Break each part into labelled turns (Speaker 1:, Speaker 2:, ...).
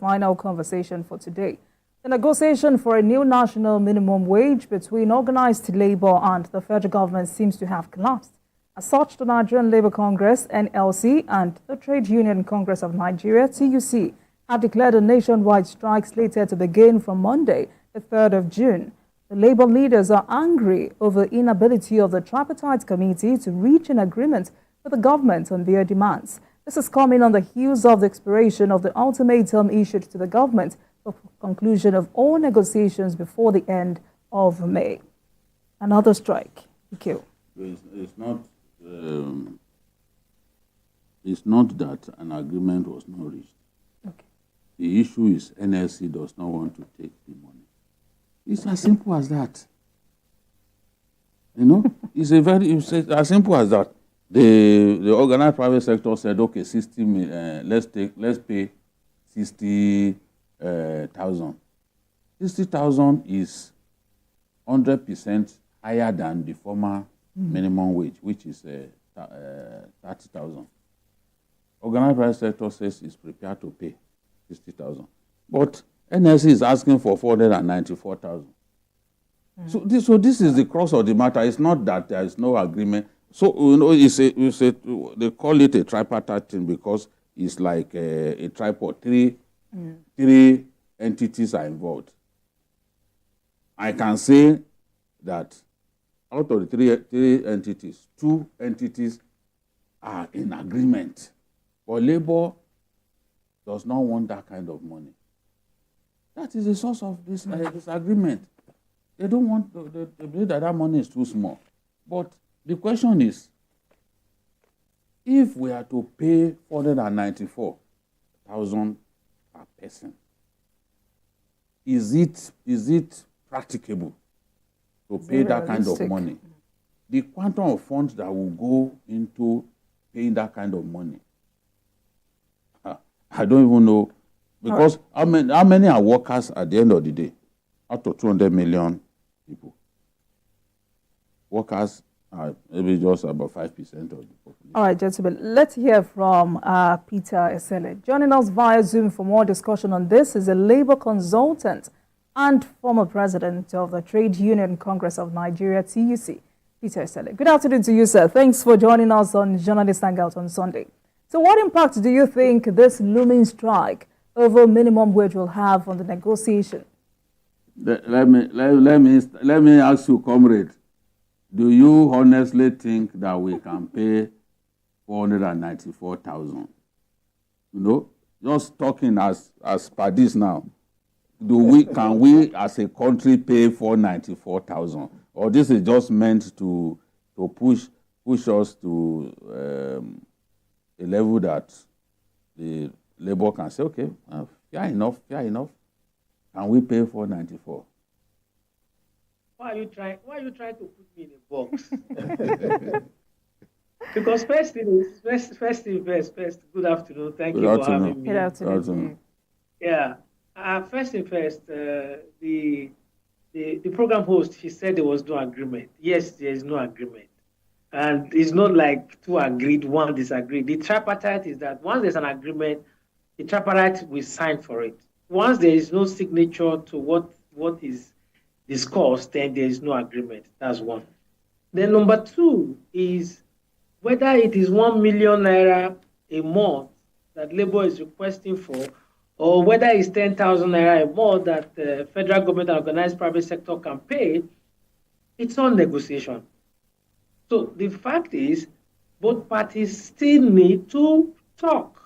Speaker 1: final conversation for today. The negotiation for a new national minimum wage between organized labor and the federal government seems to have collapsed. As such, the Nigerian Labour Congress, NLC, and the Trade Union Congress of Nigeria, TUC, have declared a nationwide strike slated to begin from Monday, the 3rd of June. The labor leaders are angry over the inability of the tripartite committee to reach an agreement with the government on their demands. This is coming on the heels of the expiration of the ultimatum issued to the government for conclusion of all negotiations before the end of May. Another strike. Thank you.
Speaker 2: It's not that an agreement was not reached.
Speaker 1: Okay.
Speaker 2: The issue is NLC does not want to take the money. It's as simple as that. You know, it's as simple as that. The organized private sector said, okay, 60 million, let's pay 60,000. 60,000 is 100% higher than the former minimum wage, which is 30,000. Organized private sector says it's prepared to pay 60,000, but NLC is asking for 494,000. So this is the crux of the matter. It's not that there is no agreement. So you know, they call it a tripartite thing because it's like a tripod. Three entities are involved. I can say that out of the three entities, 2 entities are in agreement. But Labour does not want that kind of money. That is the source of this agreement. They don't want, they believe that money is too small. But the question is, if we are to pay 494,000 per person, is it practicable to pay that kind of money? The quantum of funds that will go into paying that kind of money, I don't even know, because how many are workers at the end of the day? Out of 200 million people, workers are maybe just about 5% of the population.
Speaker 1: All right, gentlemen, let's hear from Peter Esele. Joining us via Zoom for more discussion on this is a labor consultant and former president of the Trade Union Congress of Nigeria, TUC, Peter Esele. Good afternoon to you, sir. Thanks for joining us on Journalist Hangout on Sunday. So what impact do you think this looming strike over minimum wage will have on the negotiation?
Speaker 2: Let me ask you, comrade, do you honestly think that we can pay 494,000? You know, just talking as per this now, can we as a country pay 494,000? Or this is just meant to push us to a level that the labor can say, okay, fair enough. Can we pay 494?
Speaker 3: Why are you trying to put me in a box? Because first, good afternoon. Thank you for having me.
Speaker 1: Good afternoon.
Speaker 3: Yeah. First thing first, the program host, he said there was no agreement. Yes, there is no agreement. And it's not like two agreed, one disagreed. The tripartite is that once there's an agreement, the tripartite will sign for it. Once there is no signature to what is discussed, then there is no agreement. That's one. Then number 2 is whether it is 1 million naira a month that Labour is requesting for, or whether it's 10,000 naira a month that the federal government and organized private sector can pay, it's on negotiation. So the fact is, both parties still need to talk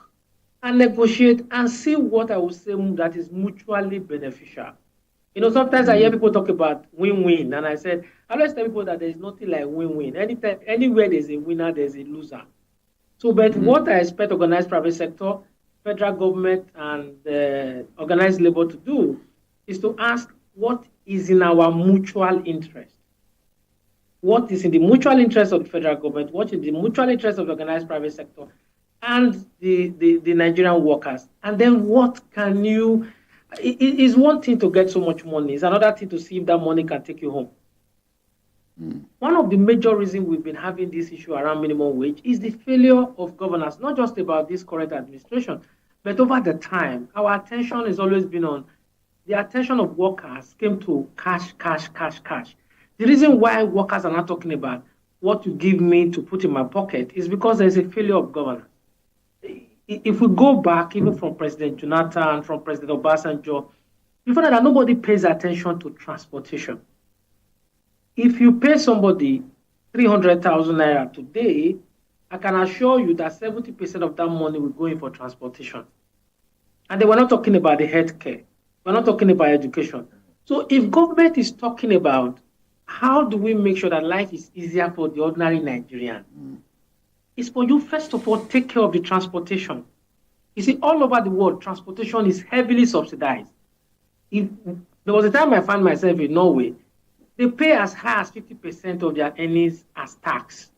Speaker 3: and negotiate and see what I would say that is mutually beneficial. You know, sometimes I hear people talk about win-win, and I always tell people that there is nothing like win-win. Anywhere there's a winner, there's a loser. So, but what I expect organized private sector, federal government, and organized labor to do is to ask what is in our mutual interest. What is in the mutual interest of the federal government, what is the mutual interest of the organized private sector and the Nigerian workers. And then what can you, it is one thing to get so much money, it's another thing to see if that money can take you home. One of the major reasons we've been having this issue around minimum wage is the failure of governance, not just about this current administration. But over the time, our attention has always been on the attention of workers came to cash, cash, cash, cash. The reason why workers are not talking about what you give me to put in my pocket is because there's a failure of governance. If we go back, even from President Jonathan, from President Obasanjo, you find that nobody pays attention to transportation. If you pay somebody 300,000 naira today, I can assure you that 70% of that money will go in for transportation. And they were not talking about the healthcare. We're not talking about education. So if government is talking about how do we make sure that life is easier for the ordinary Nigerian, it's for you, first of all, take care of the transportation. You see, all over the world, transportation is heavily subsidized. There was a time I found myself in Norway, they pay as high as 50% of their earnings as tax.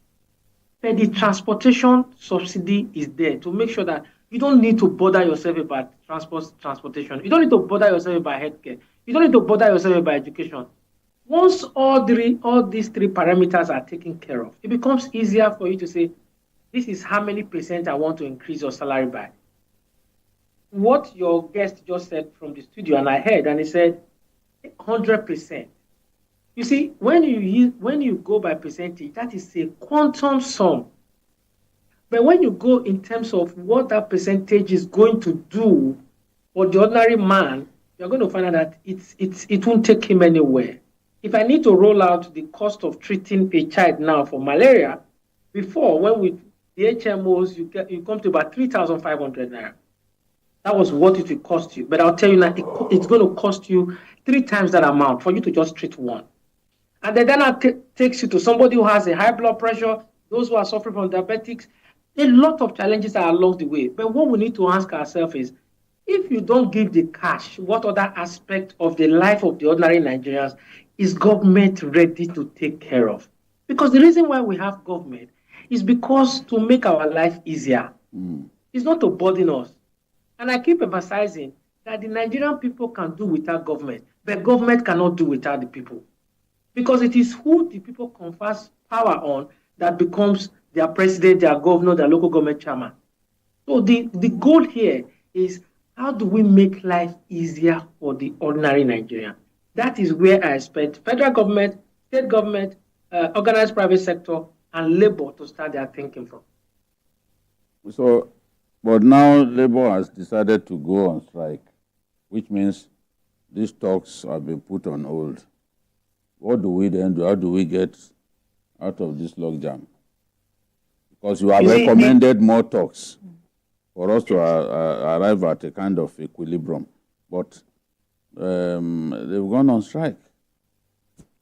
Speaker 3: But the transportation subsidy is there to make sure that you don't need to bother yourself about transportation. You don't need to bother yourself about healthcare. You don't need to bother yourself about education. Once all these three parameters are taken care of, it becomes easier for you to say, this is how many percent I want to increase your salary by. What your guest just said from the studio, and I heard, and he said 100%. You see, when you go by percentage, that is a quantum sum. But when you go in terms of what that percentage is going to do for the ordinary man, you're going to find out that it won't take him anywhere. If I need to roll out the cost of treating a child now for malaria, before, when with the HMOs, you come to about 3,500 naira. That was what it will cost you. But I'll tell you now, it's going to cost you 3 times that amount for you to just treat one. And then that takes you to somebody who has a high blood pressure, those who are suffering from diabetics. A lot of challenges are along the way. But what we need to ask ourselves is, if you don't give the cash, what other aspect of the life of the ordinary Nigerians is government ready to take care of? Because the reason why we have government is because to make our life easier. It's not to burden us. And I keep emphasizing that the Nigerian people can do without government, but government cannot do without the people. Because it is who the people confers power on that becomes their president, their governor, their local government chairman. So the goal here is, how do we make life easier for the ordinary Nigerian? That is where I expect federal government, state government, organized private sector, and labor to start their thinking from.
Speaker 2: So, but now Labour has decided to go on strike, which means these talks have been put on hold. What do we then do? How do we get out of this logjam? Because you have recommended more talks for us to arrive at a kind of equilibrium, but they've gone on strike.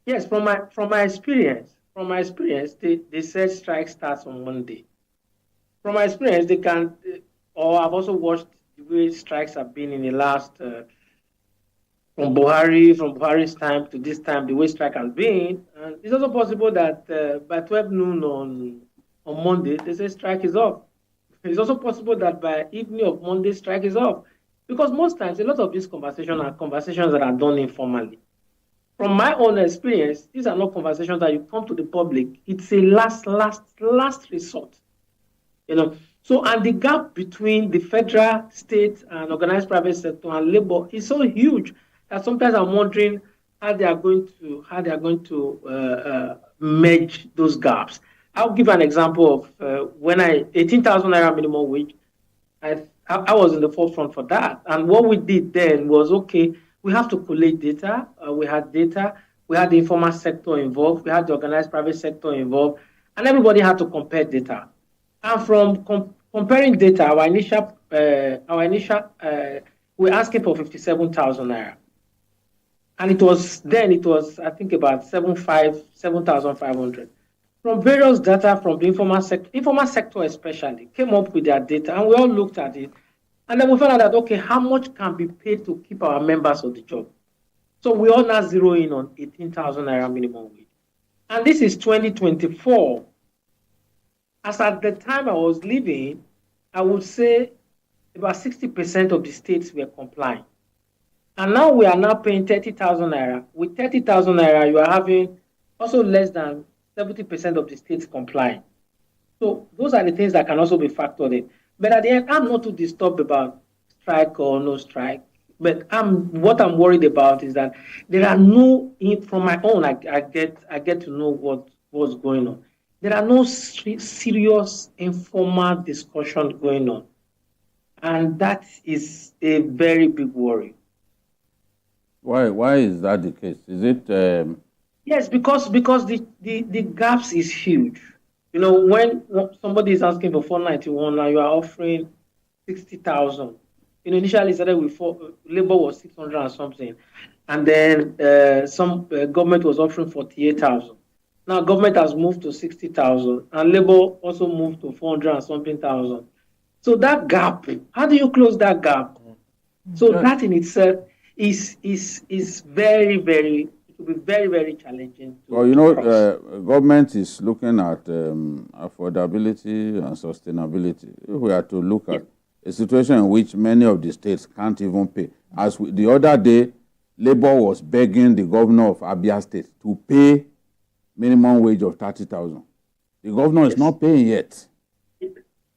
Speaker 3: Yes, from my experience, they said strike starts on Monday. From my experience, they can, or I've also watched the way strikes have been in the last, from Buhari's time to this time, the way strike has been. And it's also possible that by 12 noon on Monday, they say strike is off. It's also possible that by evening of Monday, strike is off. Because most times, a lot of these conversations are conversations that are done informally. From my own experience, these are not conversations that you come to the public. It's a last resort. So, and the gap between the federal, state, and organized private sector and labor is so huge that sometimes I'm wondering how they are going to merge those gaps. I'll give an example of when 18,000 naira minimum wage. I was in the forefront for that, and what we did then was, okay, we have to collate data. We had data. We had the informal sector involved. We had the organized private sector involved, and everybody had to compare data. And from comparing data, our initial, we're asking for 57,000 naira. And it was I think about 7,500. From various data from the informal sector especially, came up with their data, and we all looked at it. And then we found out that, okay, how much can be paid to keep our members on the job? So we all now zero in on 18,000 naira minimum wage. And this is 2024. As at the time I was leaving, I would say about 60% of the states were complying. And now we are now paying 30,000 naira. With 30,000 naira, you are having also less than 70% of the states complying. So those are the things that can also be factored in. But at the end, I'm not too disturbed about strike or no strike. But what I'm worried about is that there are no, from my own, I get to know what's going on. There are no serious informal discussion going on, and that is a very big worry.
Speaker 2: Why is that the case? Is it?
Speaker 3: Yes, because the gaps is huge. You know, when somebody is asking for 491, now you are offering 60,000. You know, initially started with labor was 600 and something, and then some government was offering 48,000. Now government has moved to 60,000, and labor also moved to 400 and something thousand. So that gap, how do you close that gap? So that in itself is very, very, it will be very, very challenging.
Speaker 2: Well, you know, government is looking at affordability and sustainability. If we are to look at a situation in which many of the states can't even pay. The other day, Labour was begging the governor of Abia State to pay minimum wage of 30,000. The governor is not paying yet.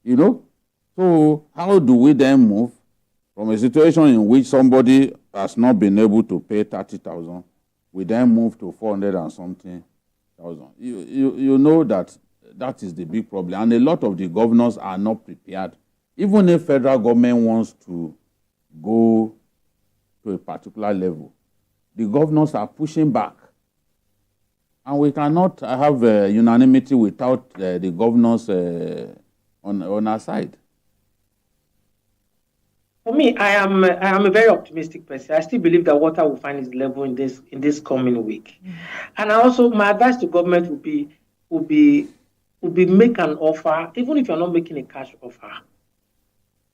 Speaker 2: You know? So how do we then move from a situation in which somebody has not been able to pay 30,000, we then move to 400 and something thousand? You know that is the big problem. And a lot of the governors are not prepared. Even if federal government wants to go to a particular level, the governors are pushing back. And we cannot have unanimity without the governors on our side.
Speaker 3: For me, I am a very optimistic person. I still believe that water will find its level in this coming week. And also, my advice to government would be make an offer, even if you're not making a cash offer.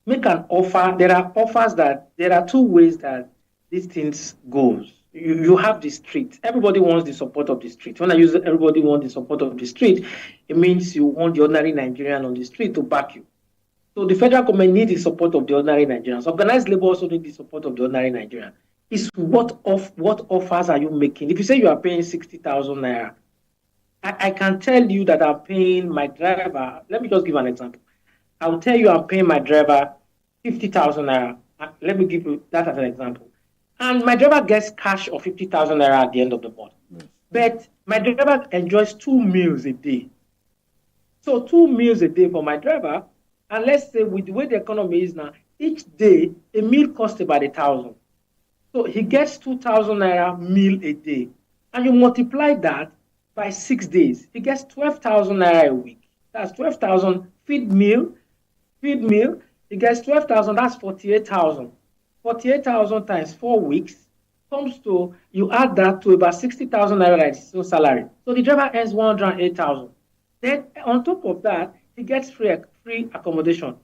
Speaker 3: Make an offer. There are two ways that these things goes. You have the street. Everybody wants the support of the street. When I use everybody wants the support of the street, it means you want the ordinary Nigerian on the street to back you. So the federal government needs the support of the ordinary Nigerians. Organized labor also needs the support of the ordinary Nigerian. It's what offers are you making? If you say you are paying 60,000 naira, I can tell you that I'm paying my driver. Let me just give an example. I will tell you I'm paying my driver 50,000 naira. Let me give you that as an example. And my driver gets cash of 50,000 naira at the end of the month. But my driver enjoys 2 meals a day. So 2 meals a day for my driver. And let's say with the way the economy is now, each day a meal costs about 1,000. So he gets 2,000 naira meal a day. And you multiply that by 6 days. He gets 12,000 naira a week. That's 12,000 feed meal. He gets 12,000, that's 48,000. 48,000 times 4 weeks comes to, you add that to about 60,000 naira that is his salary. So the driver earns 108,000. Then on top of that, he gets free accommodation.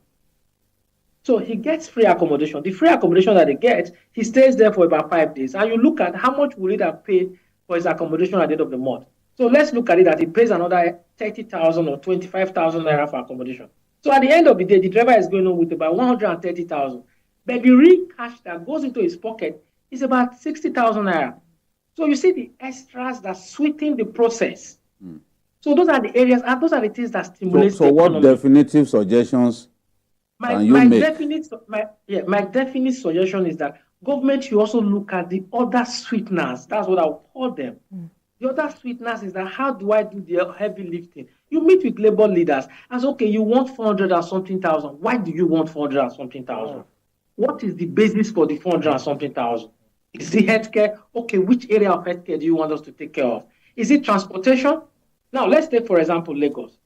Speaker 3: So he gets free accommodation. The free accommodation that he gets, he stays there for about 5 days. And you look at how much will it have paid for his accommodation at the end of the month. So let's look at it that he pays another 30,000 or 25,000 naira for accommodation. So at the end of the day, the driver is going on with about 130,000. But the real cash that goes into his pocket is about 60,000 naira. So you see the extras that sweeten the process. So those are the areas, and those are the things that stimulate the economy.
Speaker 2: What definitive suggestions can you make?
Speaker 3: My definite suggestion is that government should also look at the other sweeteners. That's what I'll call them. The other sweeteners is that how do I do the heavy lifting? You meet with labor leaders and say, okay, you want 400 and something thousand. Why do you want 400 and something thousand? What is the basis for the 400 and something thousand? Is it healthcare? Okay, which area of healthcare do you want us to take care of? Is it transportation? Now, let's take, for example, Lagos.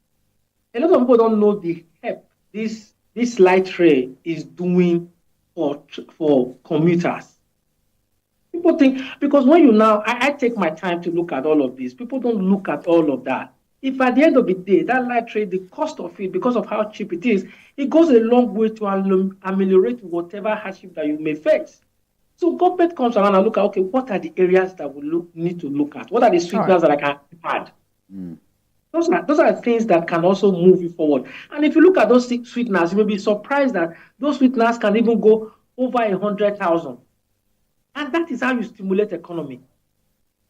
Speaker 3: A lot of people don't know the help this light rail is doing for commuters. People think, because when you now, I take my time to look at all of this, people don't look at all of that. If at the end of the day, that light rail, the cost of it, because of how cheap it is, it goes a long way to ameliorate whatever hardship that you may face. So government comes around and look at, okay, what are the areas that we need to look at? What are the sweeteners that I can add? Those are things that can also move you forward. And if you look at those sweeteners, you may be surprised that those sweeteners can even go over 100,000. And that is how you stimulate economy.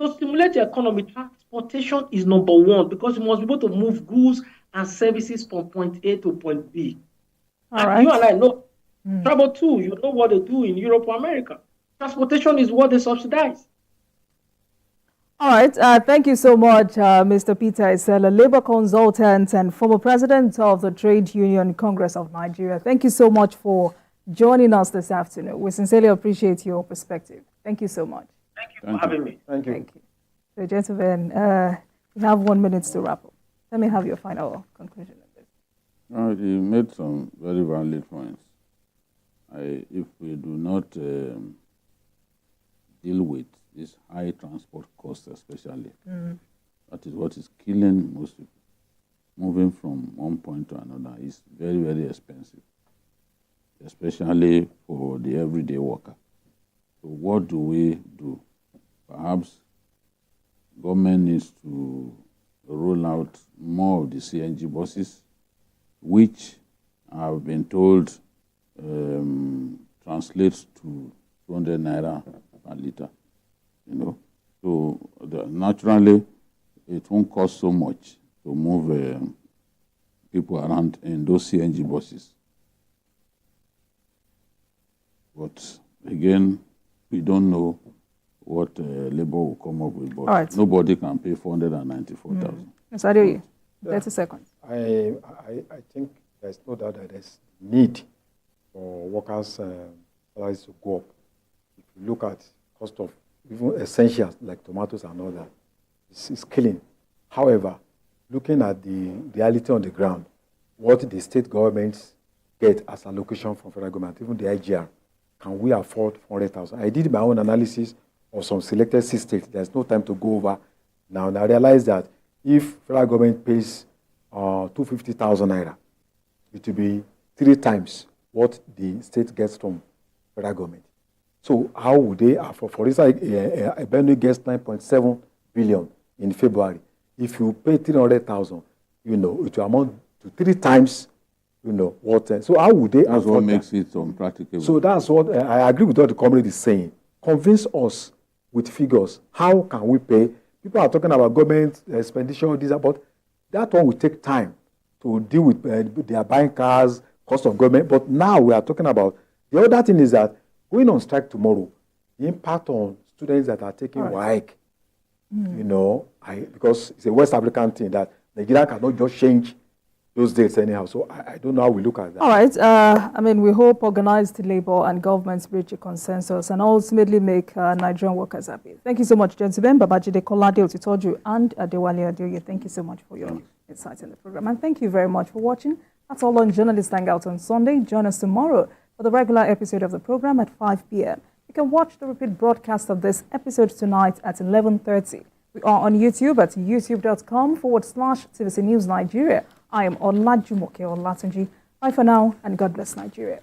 Speaker 3: To stimulate the economy, transportation is number one, because you must be able to move goods and services from point A to point B. You and I know Travel too, you know what they do in Europe or America. Transportation is what they subsidize.
Speaker 1: All right. Thank you so much, Mr. Peter Esele, labor consultant and former president of the Trade Union Congress of Nigeria. Thank you so much for joining us this afternoon. We sincerely appreciate your perspective. Thank you so much.
Speaker 3: Thank you for having me.
Speaker 4: Thank you.
Speaker 1: Thank you. So, gentlemen, you have 1 minute to wrap up. Let me have your final conclusion of this.
Speaker 2: You made some very valid points. If we do not deal with this high transport costs, especially, that is what is killing most people. Moving from one point to another is very, very expensive, especially for the everyday worker. So what do we do? Perhaps government needs to roll out more of the CNG buses, which I've been told translates to 200 naira per liter. So naturally, it won't cost so much to move people around in those CNG buses. But again, we don't know what Labour will come up with, but nobody can pay 494,000.
Speaker 1: Yes, I do. 30 seconds.
Speaker 4: I think there's no doubt that there's need for workers' salaries to go up. If you look at cost of even essentials like tomatoes and all that, it's killing. However, looking at the reality on the ground, what the state governments get as allocation from federal government, even the IGR, can we afford 400,000? I did my own analysis of some selected states. There's no time to go over now. And I realized that if federal government pays 250,000 naira, it will be 3 times what the state gets from federal government. So how would they afford? For instance, a Benue gets 9.7 billion in February. If you pay 300,000, it will amount to 3 times, what. So how would they afford?
Speaker 2: That's what makes it unpracticable.
Speaker 4: So that's what I agree with what the comrade is saying. Convince us with figures. How can we pay? People are talking about government expenditure, but that one will take time to deal with. They are buying cars, cost of government. But now we are talking about the other thing is that going on strike tomorrow, the impact on students that are taking WAEC, because it's a West African thing that Nigeria cannot just change those dates anyhow. So I don't know how we look at that.
Speaker 1: All right. We hope organized labor and governments reach a consensus and ultimately make Nigerian workers happy. Thank you so much, gentlemen. Babajide Kolade Otitoju and Adewale Adeoye. Thank you so much for your insights in the program. And thank you very much for watching. That's all on Journalist Hangout on Sunday. Join us tomorrow for the regular episode of the program at 5 p.m. You can watch the repeat broadcast of this episode tonight at 11:30. We are on YouTube at youtube.com/TVC News Nigeria. I am Olajumoke Olatunji. Bye for now, and God bless Nigeria.